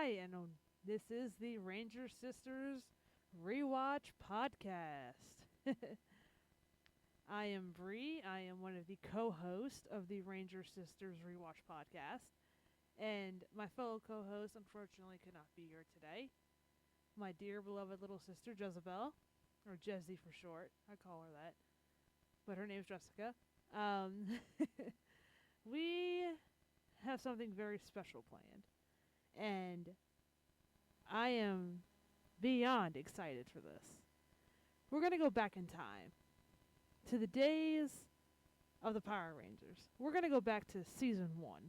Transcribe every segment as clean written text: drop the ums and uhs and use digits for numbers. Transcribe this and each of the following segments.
Hi, and this is the Ranger Sisters Rewatch Podcast. I am Bre. I am one of the co-hosts of the Ranger Sisters Rewatch Podcast. And my fellow co-host, unfortunately, could not be here today. My dear beloved little sister, Jezebel, or Jezzy for short. I call her that. But her name's Jessica. We have something very special planned. And I am beyond excited for this. We're going to go back in time to the days of the Power Rangers. We're going to go back to season 1.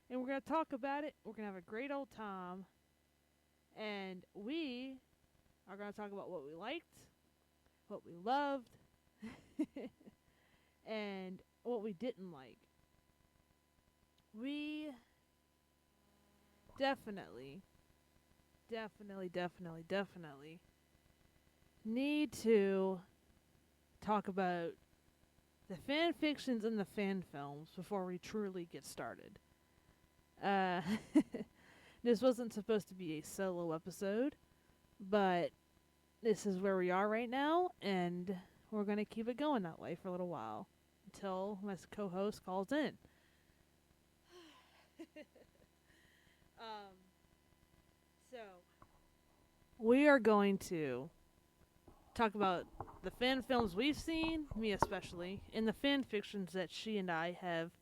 And we're going to talk about it. We're going to have a great old time. And we are going to talk about what we liked, what we loved, and what we didn't like. We definitely need to talk about the fan fictions and the fan films before we truly get started. This wasn't supposed to be a solo episode, but this is where we are right now, and we're going to keep it going that way for a little while until my co-host calls in. So, we are going to talk about the fan films we've seen, me especially, and the fan fictions that she and I have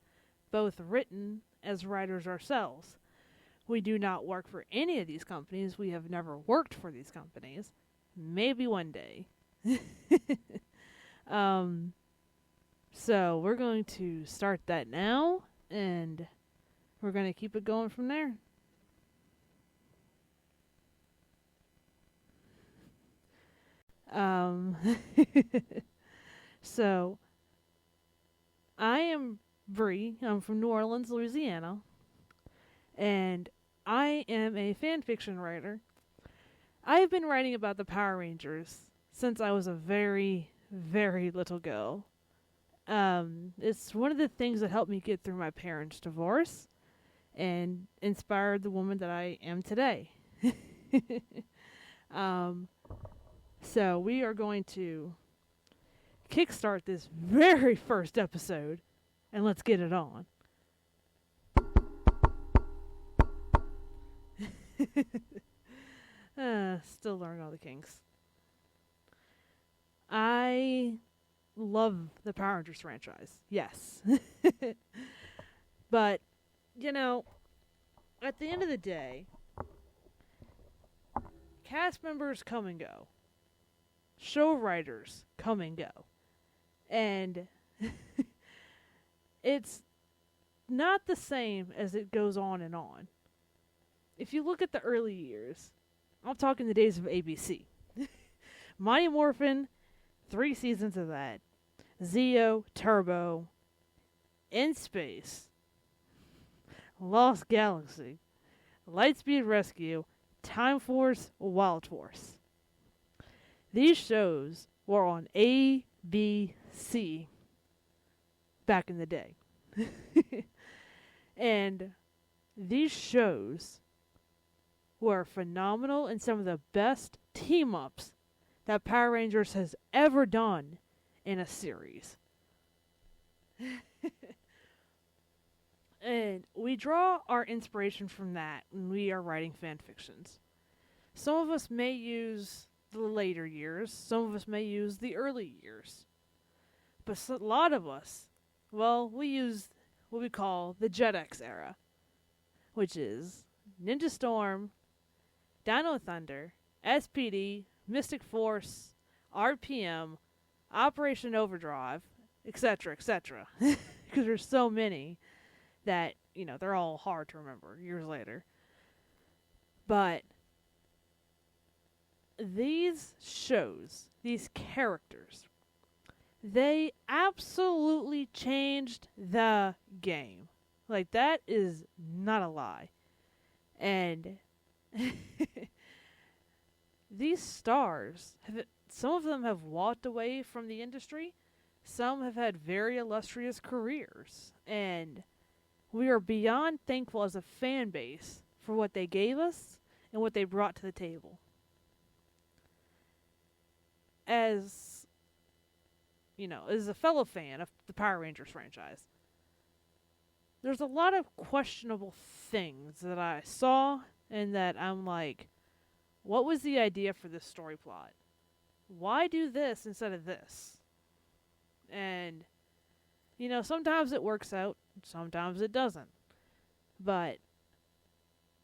both written as writers ourselves. We do not work for any of these companies. We have never worked for these companies. Maybe one day. So, we're going to start that now, and we're going to keep it going from there. So, I am Bre. I'm from New Orleans, Louisiana. And I am a fan fiction writer. I have been writing about the Power Rangers since I was a very, very little girl. It's one of the things that helped me get through my parents' divorce and inspired the woman that I am today. So we are going to kickstart this very first episode, and let's get it on. Still learning all the kinks. I love the Power Rangers franchise. Yes. But, at the end of the day, cast members come and go. Show writers come and go. And it's not the same as it goes on and on. If you look at the early years, I'm talking the days of ABC. Mighty Morphin, 3 seasons of that. Zeo, Turbo, In Space, Lost Galaxy, Lightspeed Rescue, Time Force, Wild Force. These shows were on ABC back in the day. And these shows were phenomenal and some of the best team-ups that Power Rangers has ever done in a series. And we draw our inspiration from that when we are writing fan fictions. Some of us may use the later years. Some of us may use the early years. But a lot of us, we use what we call the Jet X era, which is Ninja Storm, Dino Thunder, SPD, Mystic Force, RPM, Operation Overdrive, etc., etc. Because there's so many that, they're all hard to remember years later. But these shows, these characters, they absolutely changed the game. Like, that is not a lie. And these stars, some of them have walked away from the industry. Some have had very illustrious careers. And we are beyond thankful as a fan base for for what they gave us and what they brought to the table. As, as a fellow fan of the Power Rangers franchise, there's a lot of questionable things that I saw and that I'm like, what was the idea for this story plot? Why do this instead of this? And, sometimes it works out, sometimes it doesn't. But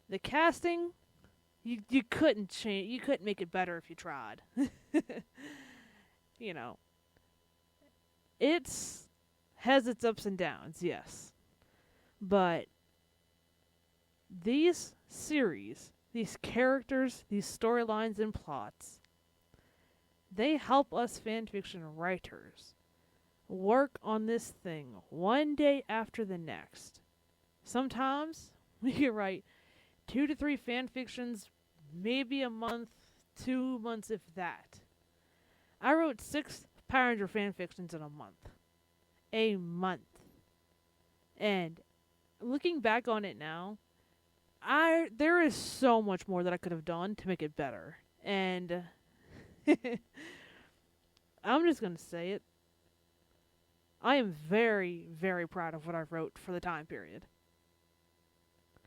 the casting, you couldn't change, you couldn't make it better if you tried. It has its ups and downs, yes. But these series, these characters, these storylines and plots, they help us fanfiction writers work on this thing one day after the next. Sometimes we can write 2 to 3 fanfictions, maybe a month, 2 months if that. I wrote 6 Power Ranger fanfictions in a month. A month. And looking back on it now, there is so much more that I could have done to make it better. And I'm just going to say it. I am very, very proud of what I wrote for the time period.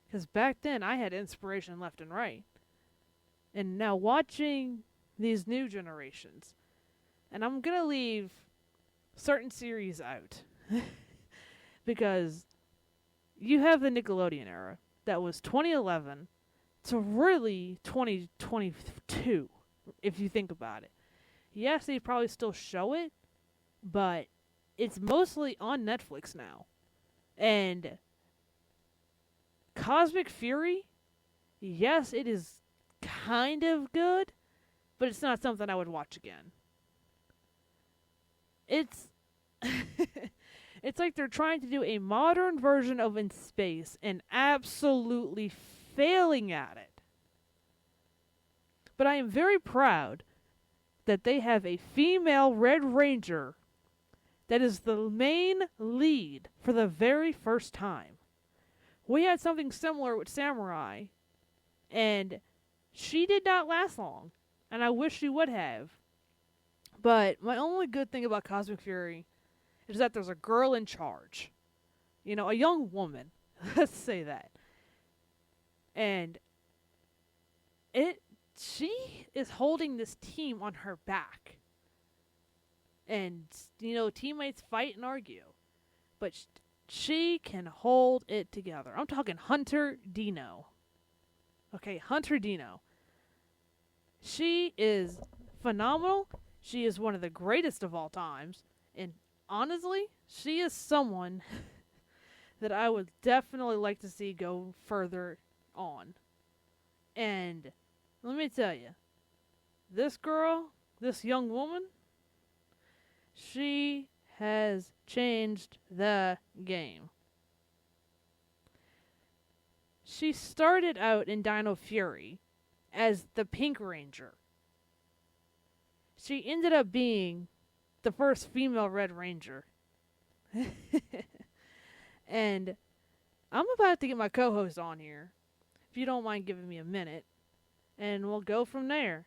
Because back then, I had inspiration left and right. And now watching these new generations, and I'm going to leave certain series out. Because you have the Nickelodeon era. That was 2011 to really 2022, if you think about it. Yes, they probably still show it, but it's mostly on Netflix now. And Cosmic Fury, yes, it is kind of good, but it's not something I would watch again. It's it's like they're trying to do a modern version of In Space and absolutely failing at it. But I am very proud that they have a female Red Ranger that is the main lead for the very first time. We had something similar with Samurai, and she did not last long, and I wish she would have. But my only good thing about Cosmic Fury is that there's a girl in charge. A young woman. Let's say that. And she is holding this team on her back. And, teammates fight and argue. But she can hold it together. I'm talking Hunter Dino. Okay, Hunter Dino. She is phenomenal. She is one of the greatest of all times. And honestly, she is someone that I would definitely like to see go further on. And let me tell you, this girl, this young woman, she has changed the game. She started out in Dino Fury as the Pink Ranger. She ended up being the first female Red Ranger. And I'm about to get my co-host on here, if you don't mind giving me a minute, and we'll go from there.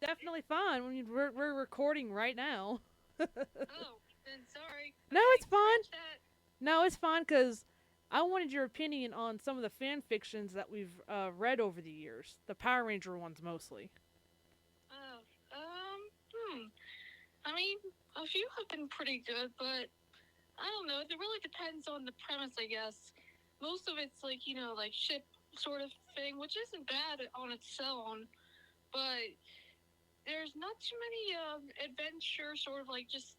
Definitely fine when we're recording right now. Oh, then sorry. No, it's fine. No, it's fine, because I wanted your opinion on some of the fan fictions that we've read over the years. The Power Ranger ones mostly. I mean, a few have been pretty good, but I don't know. It really depends on the premise, I guess. Most of it's like, like ship sort of thing, which isn't bad on its own, but there's not too many adventure, sort of like just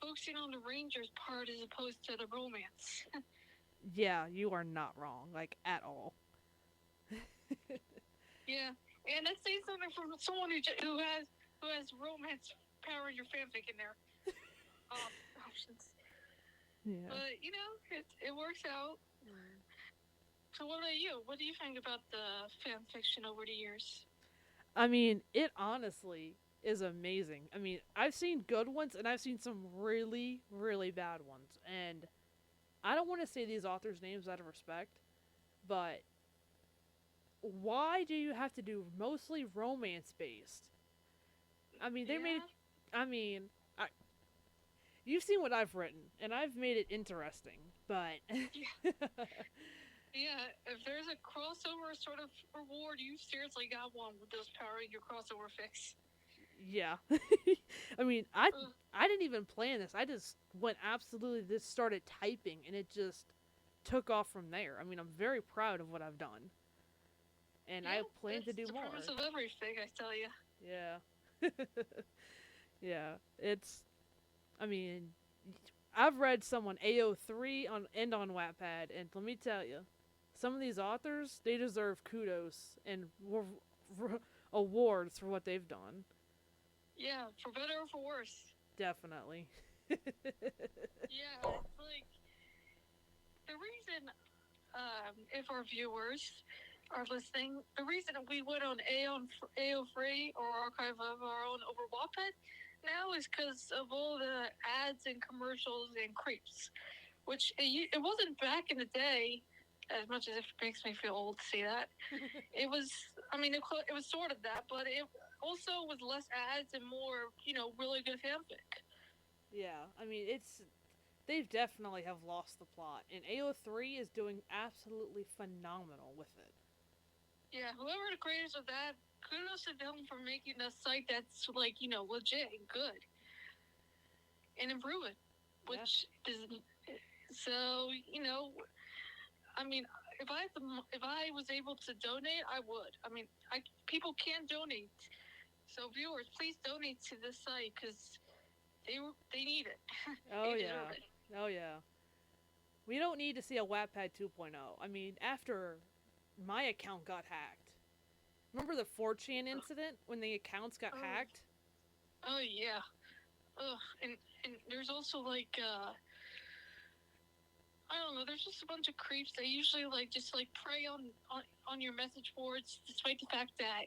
focusing on the Rangers part as opposed to the romance. Yeah, you are not wrong, like, at all. Yeah, and that's saying something from someone who has romance Power Ranger fanfic in their options. Yeah. But it works out. Mm. So what about you? What do you think about the fanfiction over the years? I mean, it honestly is amazing. I mean, I've seen good ones and I've seen some really, really bad ones. And I don't want to say these authors' names out of respect, but why do you have to do mostly romance based? I mean, they made. I mean, I, you've seen what I've written, and I've made it interesting, but. Yeah, if there's a crossover sort of reward, you seriously got one with those Power Ranger crossover fics. Yeah. I mean, I didn't even plan this. I just just started typing, and it just took off from there. I mean, I'm very proud of what I've done. And I plan to do more. That's the premise of every fic, I tell you. Yeah. Yeah. I mean, I've read someone AO3 on Wattpad, and let me tell you, some of these authors, they deserve kudos and awards for what they've done. Yeah, for better or for worse. Definitely. Yeah, it's like, the reason, if our viewers are listening, the reason we went on AO3 or archive of our own over Wattpad now is because of all the ads and commercials and creeps, which it wasn't back in the day, as much as it makes me feel old to see that. It was, I mean, it was sort of that, but it also was less ads and more, really good fanfic. Yeah, I mean, they definitely have lost the plot, and AO3 is doing absolutely phenomenal with it. Yeah, whoever the creators of that, kudos to them for making a site that's, like, legit and good. And improving. Which is, so, I mean, if I was able to donate, I would. I mean, people can donate. So viewers, please donate to this site, because they need it. Oh, yeah. Oh, yeah. We don't need to see a Wattpad 2.0. I mean, after my account got hacked. Remember the 4chan incident when the accounts got hacked? Oh, yeah. Ugh, and there's also, like, I don't know, there's just a bunch of creeps that usually, like, just, like, prey on your message boards, despite the fact that,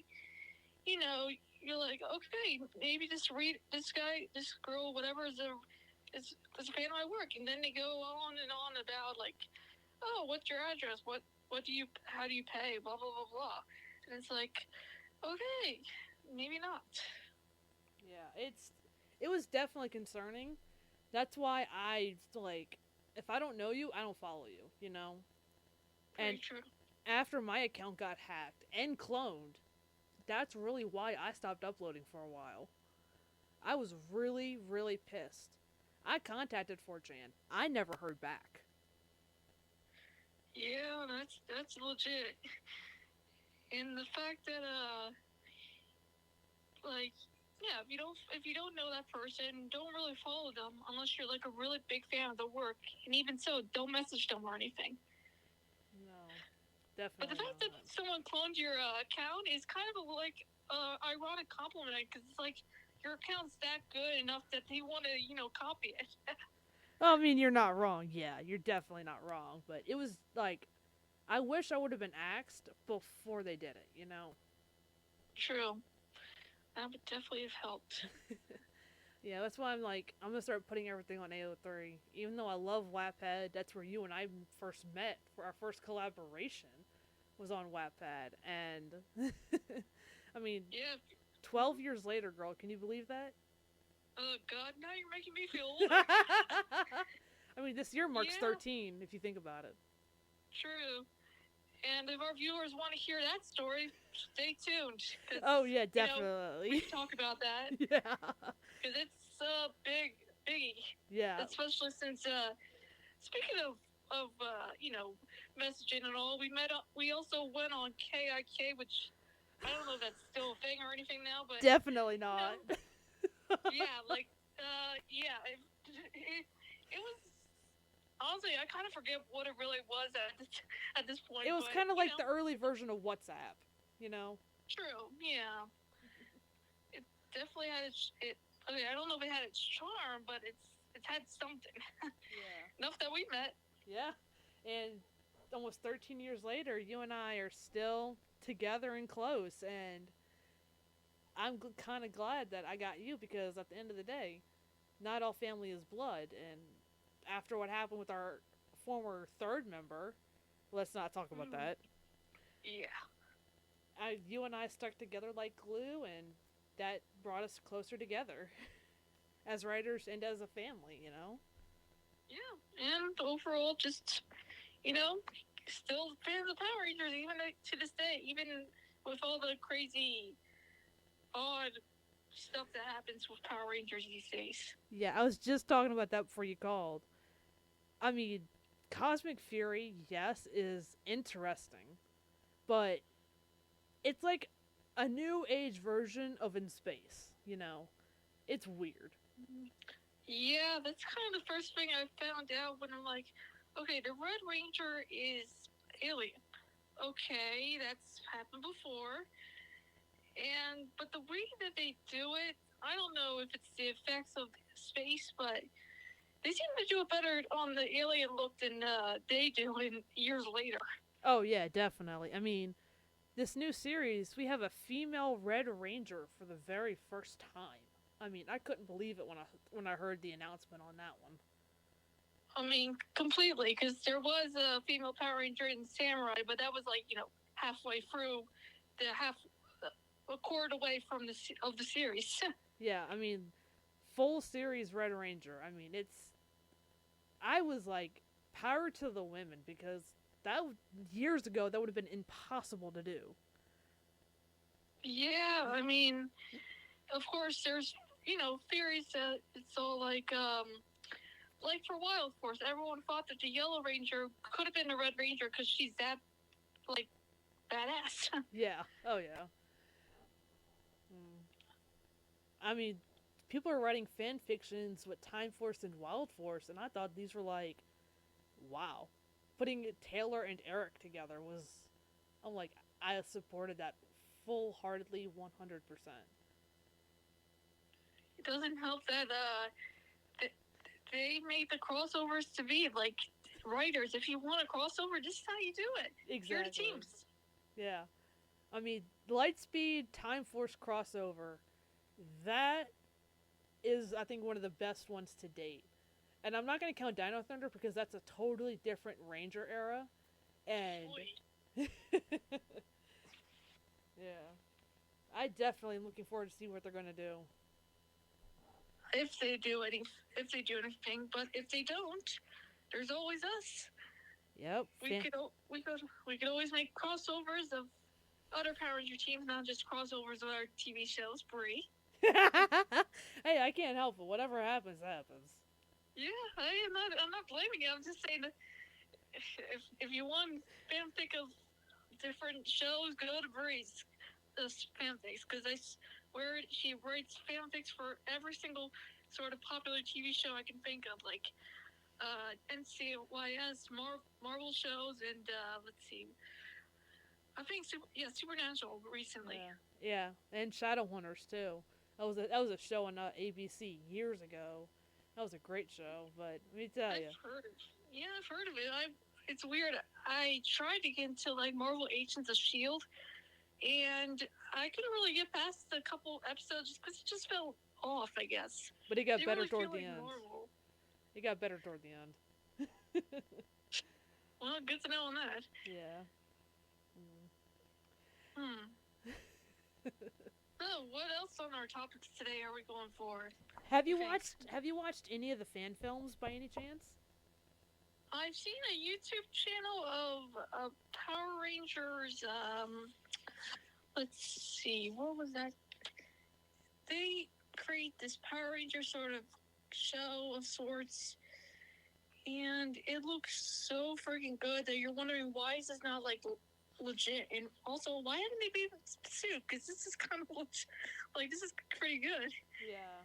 you're like, okay, maybe this girl, whatever, is a fan of my work, and then they go on and on about, like, oh, what's your address, how do you pay, blah, blah, blah, blah, and it's like, okay, maybe not. Yeah, it was definitely concerning. That's why if I don't know you, I don't follow you, Pretty true. After my account got hacked and cloned, that's really why I stopped uploading for a while. I was really, really pissed. I contacted 4chan. I never heard back. Yeah, that's legit. And the fact that if you don't know that person, don't really follow them unless you're like a really big fan of the work. And even so, don't message them or anything. No, definitely. But the fact that someone cloned your account is kind of like ironic compliment, because it's like your account's that good enough that they want to, copy it. I mean, you're not wrong. Yeah, you're definitely not wrong. But it was like, I wish I would have been axed before they did it, True. That would definitely have helped. Yeah, that's why I'm going to start putting everything on AO3. Even though I love Wattpad, that's where you and I first met for our first collaboration was on Wattpad. And, I mean, 12 years later, girl, can you believe that? Oh, God, now you're making me feel old. I mean, this year marks 13, if you think about it. True. And if our viewers want to hear that story, stay tuned. Oh, yeah, definitely. We can talk about that. Yeah. Because it's a biggie. Yeah. Especially since, speaking of messaging and all, we also went on KIK, which I don't know if that's still a thing or anything now, but... Definitely not. Yeah, it was... Honestly, I kind of forget what it really was at this point. It was kind of like the early version of WhatsApp, True, yeah. It definitely had I don't know if it had its charm, but it's had something. Yeah. Enough that we met. Yeah. And almost 13 years later, you and I are still together and close, and I'm kind of glad that I got you, because at the end of the day, not all family is blood, and after what happened with our former third member, let's not talk about that. Yeah. you and I stuck together like glue, and that brought us closer together as writers and as a family, you know? Yeah, and overall, just, still fans of Power Rangers, even to this day, even with all the crazy, odd stuff that happens with Power Rangers these days. Yeah, I was just talking about that before you called. I mean, Cosmic Fury, yes, is interesting, but it's like a new age version of In Space, you know? It's weird. Yeah, that's kind of the first thing I found out when I'm like, okay, the Red Ranger is alien. Okay, that's happened before. But the way that they do it, I don't know if it's the effects of space, but they seem to do it better on the alien look than they do in years later. Oh, yeah, definitely. I mean, this new series, we have a female Red Ranger for the very first time. I mean, I couldn't believe it when I heard the announcement on that one. I mean, completely, because there was a female Power Ranger in Samurai, but that was like, halfway through a quarter away from the series. Yeah, I mean, full series Red Ranger. I mean, I was like, power to the women, because years ago that would have been impossible to do. Yeah, I mean, of course, there's theories that it's all like for a while, of course, everyone thought that the Yellow Ranger could have been the Red Ranger because she's that like badass. Yeah. Oh yeah. I mean, people are writing fan fictions with Time Force and Wild Force, and I thought these were like, wow. Putting Taylor and Eric together was, I'm like, I supported that full-heartedly 100%. It doesn't help that they made the crossovers to be like writers. If you want a crossover, this is how you do it. Exactly. You're the teams. Yeah. I mean, Lightspeed Time Force crossover, that is, I think, one of the best ones to date. And I'm not going to count Dino Thunder because that's a totally different Ranger era. And yeah. I definitely am looking forward to see what they're going to do. If they do anything, but if they don't, there's always us. Yep. We could always make crossovers of other Power Ranger teams, not just crossovers of our TV shows, Bre. Hey, I can't help it. Whatever happens, happens. Yeah, I'm not blaming you. I'm just saying that if you want fanfic of different shows, go to Bre's fanfics, because where she writes fanfics for every single sort of popular TV show I can think of, like NCYS, Marvel shows, and let's see, I think Supernatural recently. Yeah, and Shadowhunters too. That was a show on ABC years ago. That was a great show, but let me tell you. I've heard of it. It's weird. I tried to get into like Marvel Agents of S.H.I.E.L.D., and I couldn't really get past a couple episodes just because it just felt off, I guess. But it got better really toward the like end. Marvel. It got better toward the end. Well, good to know on that. Yeah. So, what else on our topics today are we going for? Have you watched any of the fan films by any chance? I've seen a YouTube channel of Power Rangers. Let's see, what was that? They create this Power Ranger sort of show of sorts, and it looks so freaking good that you're wondering why is this not like legit, and also why haven't they been sued? Because this is kind of like this is pretty good. Yeah.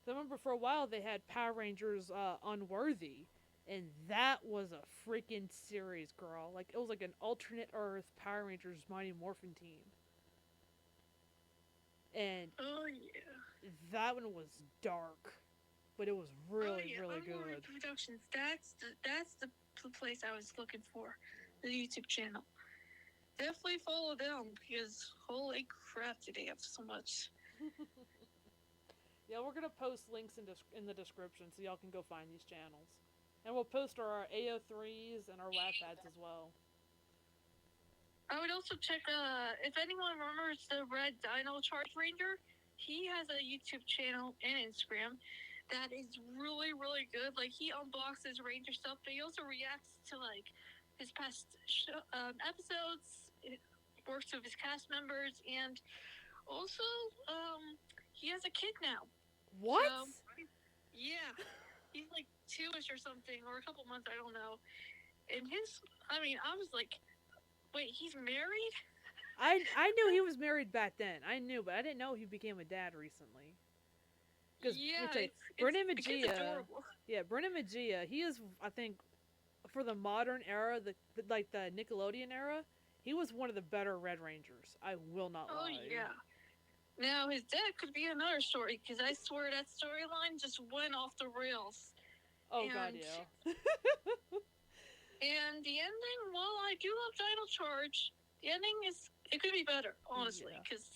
I remember for a while they had Power Rangers Unworthy, and that was a freaking series, girl. Like, it was like an alternate Earth Power Rangers Mighty Morphin team. And oh yeah, that one was dark, but it was really really good. Productions. That's the place I was looking for. The YouTube channel. Definitely follow them because holy crap, do they have so much. Yeah, we're gonna post links in the description so y'all can go find these channels, and we'll post our AO3s and our WAPads as well. I would also check, if anyone remembers the Red Dino Charge Ranger, he has a YouTube channel and Instagram that is really, really good. Like, he unboxes Ranger stuff, but he also reacts to, like, his past episodes, it works with his cast members, and also, he has a kid now. What? So, yeah. He's like 2-ish or something, or a couple months, I don't know. And I was like, wait, he's married? I knew he was married back then. I knew, but I didn't know he became a dad recently. Yeah, Bre and it's adorable. Yeah, Bre and he is, I think, for the modern era, the Nickelodeon era, he was one of the better Red Rangers. I will not lie. Oh, yeah. Now, his dad could be another story, because I swear that storyline just went off the rails. Oh, God, yeah. And the ending, while I do love Dino Charge, the ending it could be better, honestly, because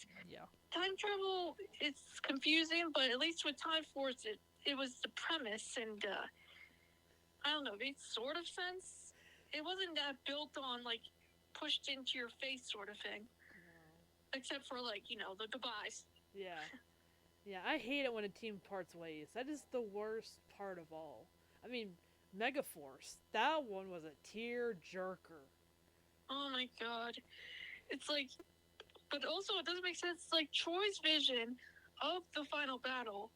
time travel, it's confusing, but at least with Time Force, it was the premise, and I don't know, it made sort of sense. It wasn't that built on, like, pushed into your face sort of thing. No. Except for, like, the goodbyes. Yeah. Yeah, I hate it when a team parts ways. That is the worst part of all. I mean, Megaforce, that one was a tear jerker. Oh my god. It's like, but also it doesn't make sense. It's like Troy's vision of the final battle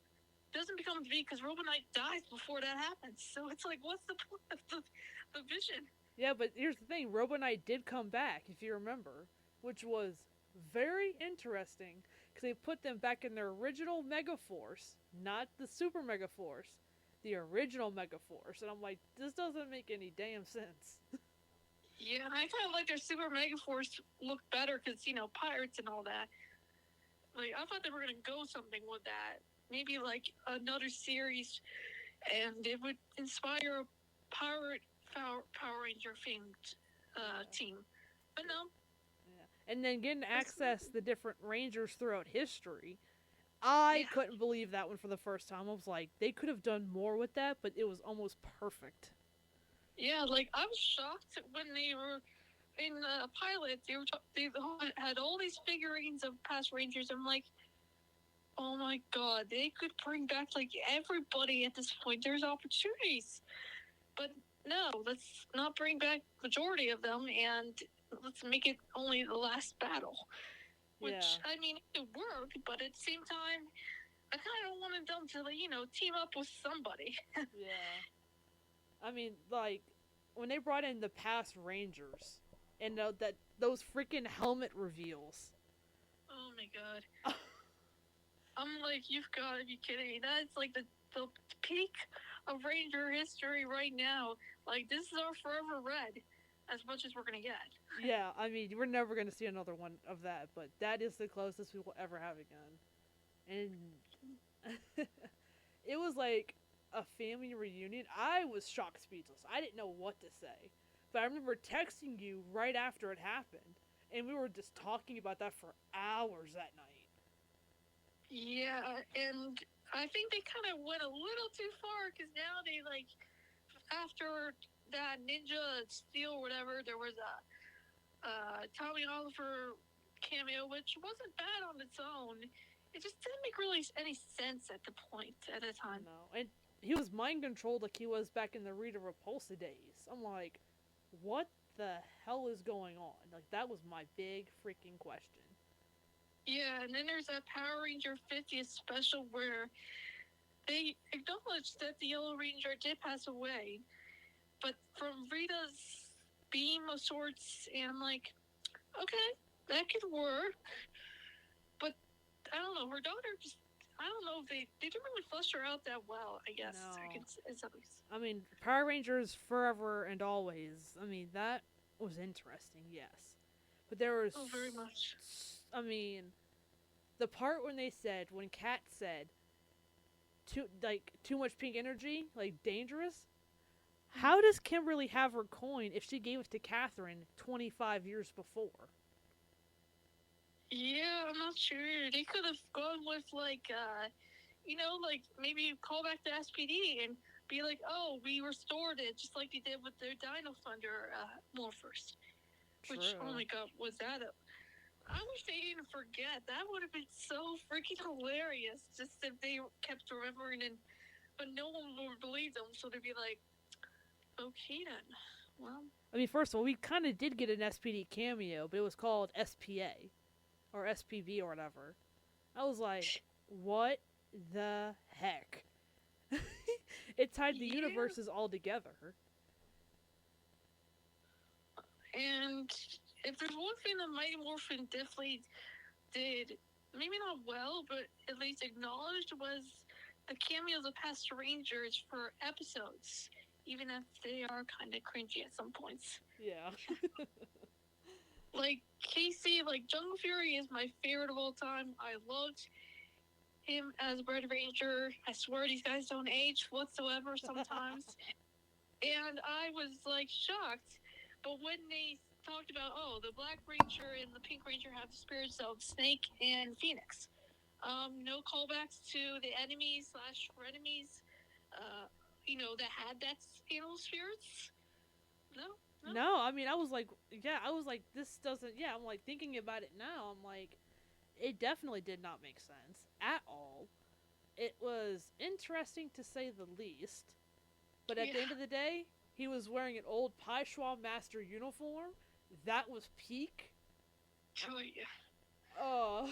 doesn't become to be because Robonite dies before that happens. So it's like, what's the point of the vision? Yeah, but here's the thing. Robonite did come back, if you remember, which was very interesting because they put them back in their original Megaforce, not the Super Megaforce, the original Megaforce. And I'm like, this doesn't make any damn sense. Yeah, and I kind of like their Super Megaforce look better because, pirates and all that. Like, I thought they were going to go something with that. Maybe, like, another series, and it would inspire a pirate Power Ranger themed team. But no. Yeah. And then getting to access the different Rangers throughout history. I couldn't believe that one for the first time. I was like, they could have done more with that, but it was almost perfect. Yeah, like, I was shocked when they were in the pilot. They had all these figurines of past Rangers. I'm like, oh my god, they could bring back, like, everybody at this point. There's opportunities. But no, let's not bring back majority of them, and let's make it only the last battle. Which, I mean, it worked, but at the same time, I kind of wanted them to, team up with somebody. Yeah. I mean, like, when they brought in the past Rangers, and those freaking helmet reveals. Oh my god. I'm like, you've got to be kidding me. That's like the peak of Ranger history right now. Like, this is our Forever Red, as much as we're going to get. Yeah, I mean, we're never going to see another one of that, but that is the closest we will ever have again. And it was like a family reunion. I was shocked speechless. I didn't know what to say. But I remember texting you right after it happened, and we were just talking about that for hours that night. Yeah, and I think they kind of went a little too far, because now they, like, after that Ninja Steel or whatever, there was a Tommy Oliver cameo, which wasn't bad on its own. It just didn't make really any sense at the time. No, and he was mind controlled like he was back in the Rita Repulsa days. I'm like, what the hell is going on? Like, that was my big freaking question. Yeah, and then there's that Power Ranger 50th special where they acknowledged that the Yellow Ranger did pass away, but from Rita's beam of sorts, and I'm like, okay, that could work. But I don't know, her daughter just, I don't know if they didn't really flesh her out that well, I guess. No. I mean, Power Rangers Forever and Always, I mean, that was interesting, yes. But there was... Oh, very much. I mean, the part when Kat said, too much pink energy, like, dangerous, how does Kimberly have her coin if she gave it to Catherine 25 years before? Yeah, I'm not sure. They could have gone with, like, like, maybe call back the SPD and be like, oh, we restored it, just like they did with their Dino Thunder morphers. True. Which, oh my god, was that I wish they didn't forget. That would have been so freaking hilarious. Just if they kept remembering, but no one would believe them, so they'd be like, okay then. Well, I mean, first of all, we kind of did get an SPD cameo, but it was called SPA or SPB or whatever. I was like, what the heck? It tied the universes all together. And if there's one thing that Mighty Morphin definitely did, maybe not well, but at least acknowledged, was the cameos of past Rangers for episodes, even if they are kind of cringy at some points. Yeah. Like Casey, like Jungle Fury is my favorite of all time. I loved him as Red Ranger. I swear these guys don't age whatsoever sometimes. And I was like shocked. But when they talked about, the Black Ranger and the Pink Ranger have the spirits of Snake and Phoenix. No callbacks to the enemies / frenemies, that had that animal spirits. No. I mean, I was like, this doesn't, I'm like, thinking about it now, I'm like, it definitely did not make sense at all. It was interesting to say the least, but at the end of the day, he was wearing an old Paishuo Master uniform. That was peak. Oh, yeah. Oh.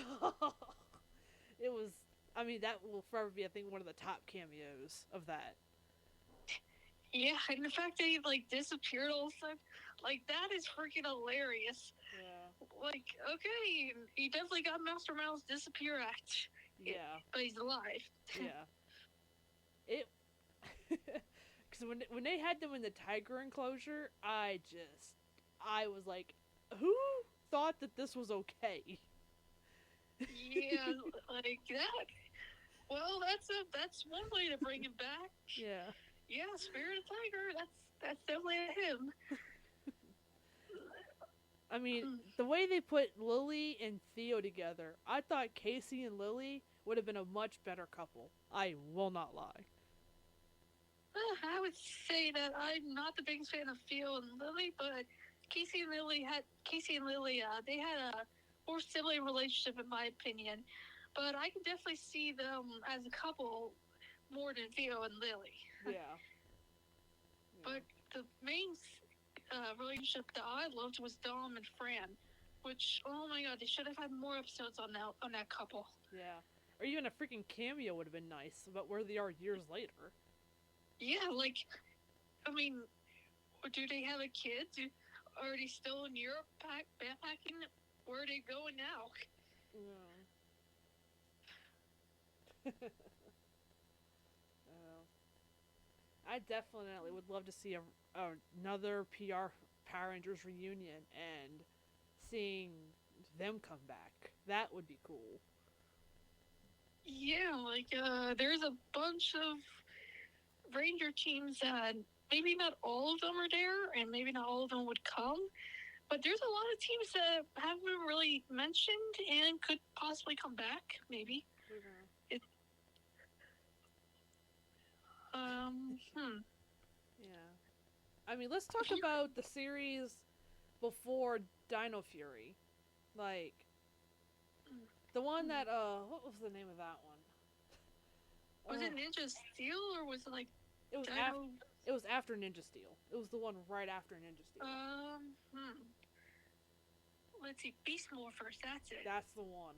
It was, I mean, that will forever be, I think, one of the top cameos of that. Yeah, and the fact that he, disappeared all of a sudden, that is freaking hilarious. Yeah. Like, okay, he definitely got Master Mouse disappear act. Yeah. But he's alive. Yeah. It... Because when they had them in the tiger enclosure, I was like, who thought that this was okay? Yeah, like that. Well, that's one way to bring him back. Yeah. Yeah, Spirit of Tiger. That's definitely him. I mean, the way they put Lily and Theo together, I thought Casey and Lily would have been a much better couple. I will not lie. I would say that I'm not the biggest fan of Theo and Lily, but Casey and Lily, they had a more sibling relationship, in my opinion. But I can definitely see them as a couple more than Theo and Lily. Yeah. But the main relationship that I loved was Dom and Fran, which, oh my god, they should have had more episodes on that couple. Yeah. Or even a freaking cameo would have been nice about where they are years later. Yeah, I mean, do they have a kid? Are they still in Europe backpacking? Where are they going now? Yeah. I definitely would love to see another PR Power Rangers reunion and seeing them come back. That would be cool. Yeah, there's a bunch of Ranger teams that maybe not all of them are there, and maybe not all of them would come, but there's a lot of teams that haven't been really mentioned and could possibly come back, maybe. Mm-hmm. Yeah. I mean, let's talk about the series before Dino Fury. The one that, what was the name of that one? Was it Ninja Steel, or was it it was it was after Ninja Steel. It was the one right after Ninja Steel. Let's see, Beast Morphers, that's it. That's the one.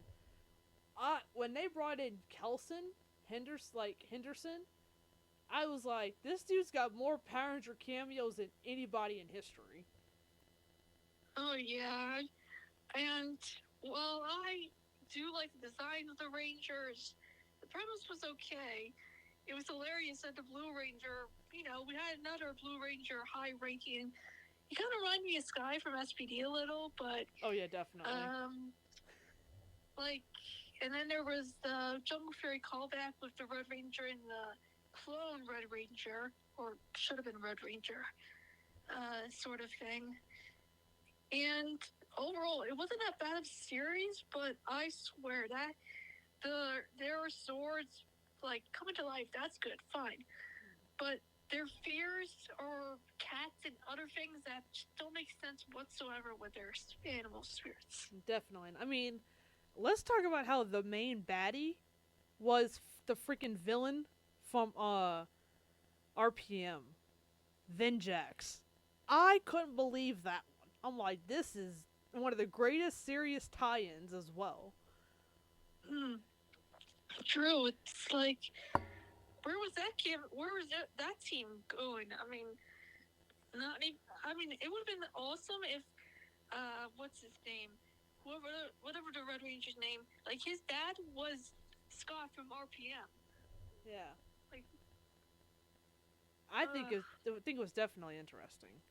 When they brought in Henderson, I was like, this dude's got more Power Ranger cameos than anybody in history. Oh, yeah. And, well, I do like the design of the Rangers. The premise was okay. It was hilarious that the Blue Ranger, we had another Blue Ranger high ranking. He kind of reminded me of Sky from SPD a little, but... Oh, yeah, definitely. And then there was the Jungle Fury callback with the Red Ranger and the clone Red Ranger, or should have been Red Ranger, sort of thing. And overall, it wasn't that bad of a series, but I swear that their swords, coming to life, that's good, fine. But their fears or cats and other things that just don't make sense whatsoever with their animal spirits. Definitely. I mean, let's talk about how the main baddie was the freaking villain from RPM, Venjax. I couldn't believe that one. I'm like, this is one of the greatest serious tie-ins as well. True. It's like, where was that team going? I mean, not even. I mean, it would have been awesome if, what's his name? Whatever the Red Ranger's name, like his dad was Scott from RPM. Yeah. Like, I think it was definitely interesting.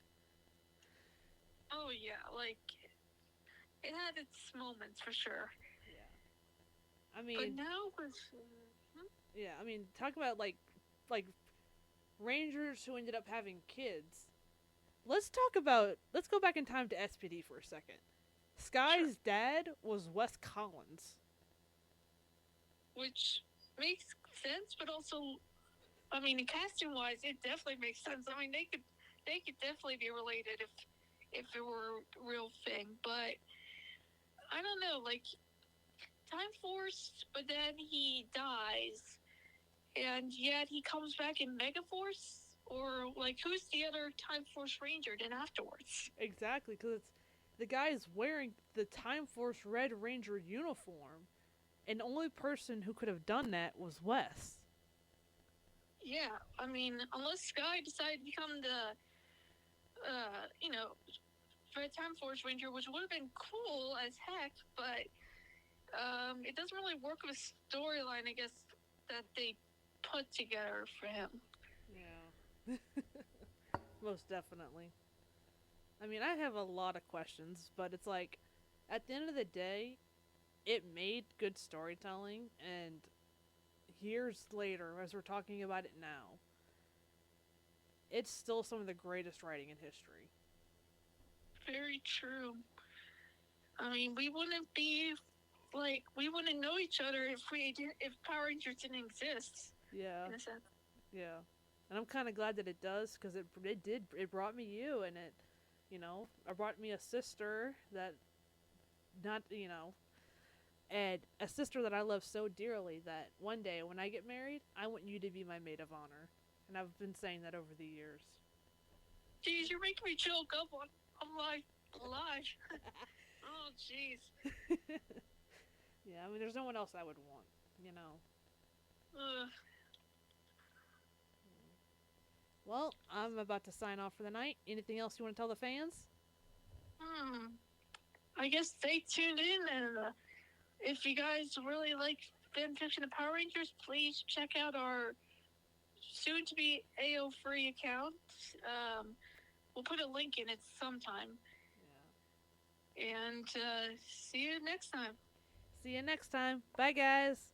Oh yeah, like it had its moments for sure. I mean, but now with yeah, I mean, talk about like Rangers who ended up having kids. Let's go back in time to SPD for a second. Sky's dad was Wes Collins. Which makes sense, but also, I mean, casting wise, it definitely makes sense. I mean, they could definitely be related if it were a real thing, but I don't know, like Time Force, but then he dies, and yet he comes back in Megaforce. Or, like, who's the other Time Force Ranger then afterwards? Exactly, because the guy is wearing the Time Force Red Ranger uniform, and the only person who could have done that was Wes. Yeah, I mean, unless Sky decided to become the, Red Time Force Ranger, which would have been cool as heck, but it doesn't really work with storyline, I guess, that they put together for him. Yeah. Most definitely. I mean, I have a lot of questions, but it's like, at the end of the day, it made good storytelling, and years later, as we're talking about it now, it's still some of the greatest writing in history. Very true. I mean, we wouldn't know each other if Power Rangers didn't exist. Yeah. In a sense. Yeah. And I'm kind of glad that it does, because it brought me you, and it brought me a sister that, and a sister that I love so dearly that one day when I get married, I want you to be my maid of honor. And I've been saying that over the years. Jeez, you're making me choke up on live. Oh, jeez. Yeah, I mean, there's no one else I would want, Well, I'm about to sign off for the night. Anything else you want to tell the fans? I guess stay tuned in, and if you guys really like fanfiction and Power Rangers, please check out our soon-to-be AO free account. We'll put a link in it sometime. Yeah. And see you next time. See you next time. Bye, guys.